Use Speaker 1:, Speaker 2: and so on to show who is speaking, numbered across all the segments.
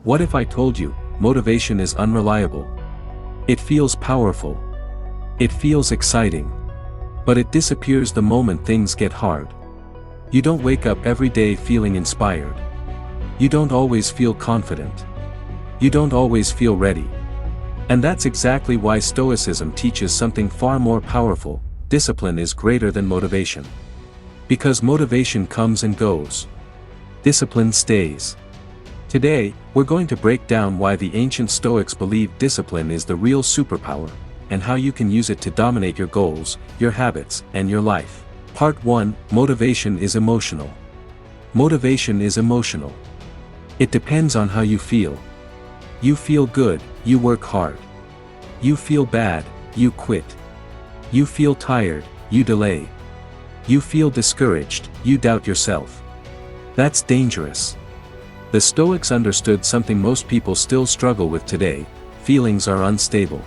Speaker 1: What if I told you, motivation is unreliable? It feels powerful. It feels exciting. But it disappears the moment things get hard. You don't wake up every day feeling inspired. You don't always feel confident. You don't always feel ready. And that's exactly why Stoicism teaches something far more powerful: discipline is greater than motivation. Because motivation comes and goes. Discipline stays. Today, we're going to break down why the ancient Stoics believed discipline is the real superpower, and how you can use it to dominate your goals, your habits, and your life. Part 1: Motivation is emotional. Motivation is emotional. It depends on how you feel. You feel good, you work hard. You feel bad, you quit. You feel tired, you delay. You feel discouraged, you doubt yourself. That's dangerous. The Stoics understood something most people still struggle with today: feelings are unstable.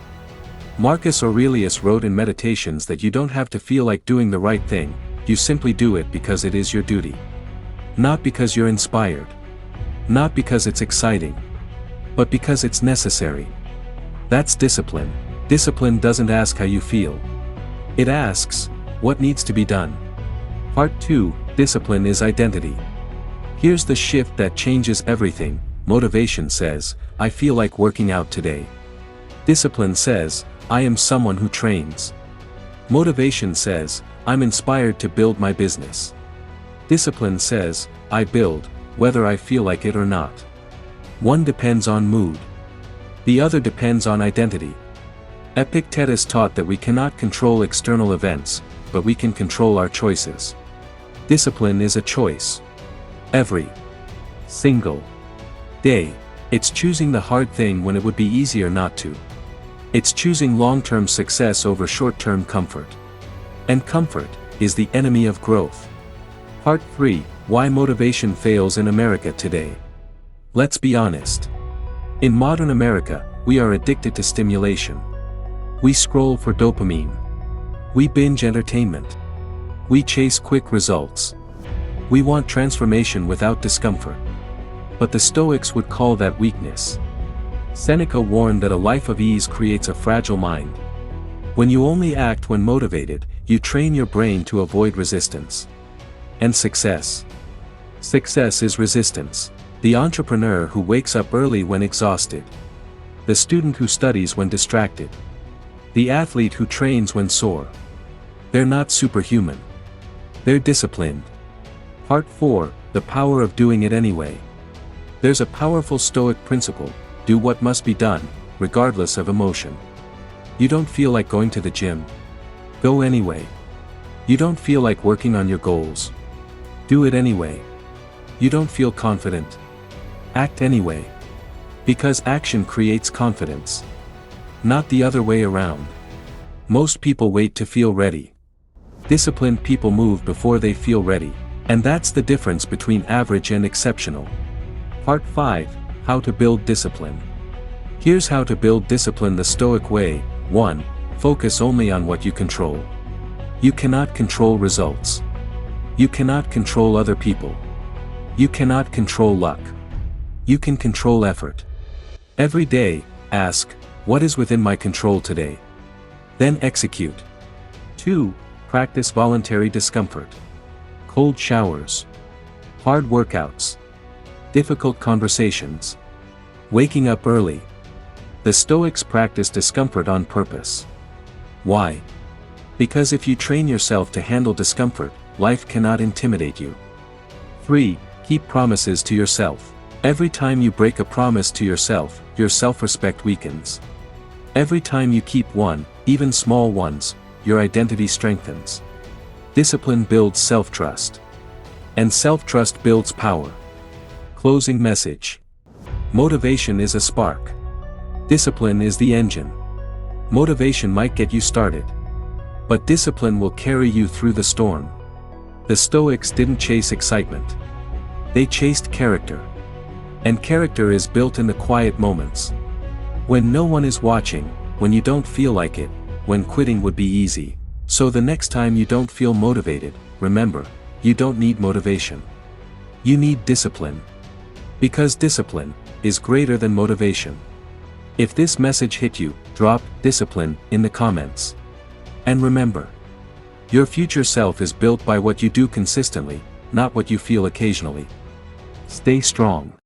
Speaker 1: Marcus Aurelius wrote in Meditations that you don't have to feel like doing the right thing, you simply do it because it is your duty. Not because you're inspired. Not because it's exciting. But because it's necessary. That's discipline. Discipline doesn't ask how you feel. It asks, what needs to be done? Part 2: Discipline is identity. Here's the shift that changes everything. Motivation says, I feel like working out today. Discipline says, I am someone who trains. Motivation says, I'm inspired to build my business. Discipline says, I build, whether I feel like it or not. One depends on mood. The other depends on identity. Epictetus taught that we cannot control external events, but we can control our choices. Discipline is a choice. Every single day, it's choosing the hard thing when it would be easier not to. It's choosing long-term success over short-term comfort. And comfort is the enemy of growth. Part 3: Why motivation fails in America today. Let's be honest. In modern America, we are addicted to stimulation. We scroll for dopamine. We binge entertainment. We chase quick results. We want transformation without discomfort. But the Stoics would call that weakness. Seneca warned that a life of ease creates a fragile mind. When you only act when motivated, you train your brain to avoid resistance. And success. Success is resistance. The entrepreneur who wakes up early when exhausted. The student who studies when distracted. The athlete who trains when sore. They're not superhuman. They're disciplined. Part 4: The power of doing it anyway. There's a powerful Stoic principle: do what must be done, regardless of emotion. You don't feel like going to the gym? Go anyway. You don't feel like working on your goals? Do it anyway. You don't feel confident? Act anyway. Because action creates confidence. Not the other way around. Most people wait to feel ready. Disciplined people move before they feel ready. And that's the difference between average and exceptional. Part 5: How to build discipline. Here's how to build discipline the Stoic way. 1. Focus only on what you control. You cannot control results. You cannot control other people. You cannot control luck. You can control effort. Every day, ask, what is within my control today? Then execute. 2. Practice voluntary discomfort. Cold showers. Hard workouts. Difficult conversations. Waking up early. The Stoics practice discomfort on purpose. Why? Because if you train yourself to handle discomfort, life cannot intimidate you. 3. Keep promises to yourself. Every time you break a promise to yourself, your self-respect weakens. Every time you keep one, even small ones, your identity strengthens. Discipline builds self-trust. And self-trust builds power. Closing message. Motivation is a spark. Discipline is the engine. Motivation might get you started. But discipline will carry you through the storm. The Stoics didn't chase excitement. They chased character. And character is built in the quiet moments. When no one is watching, when you don't feel like it, when quitting would be easy. So the next time you don't feel motivated, remember, you don't need motivation. You need discipline. Because discipline, is greater than motivation. If this message hit you, drop discipline in the comments. And remember, your future self is built by what you do consistently, not what you feel occasionally. Stay strong.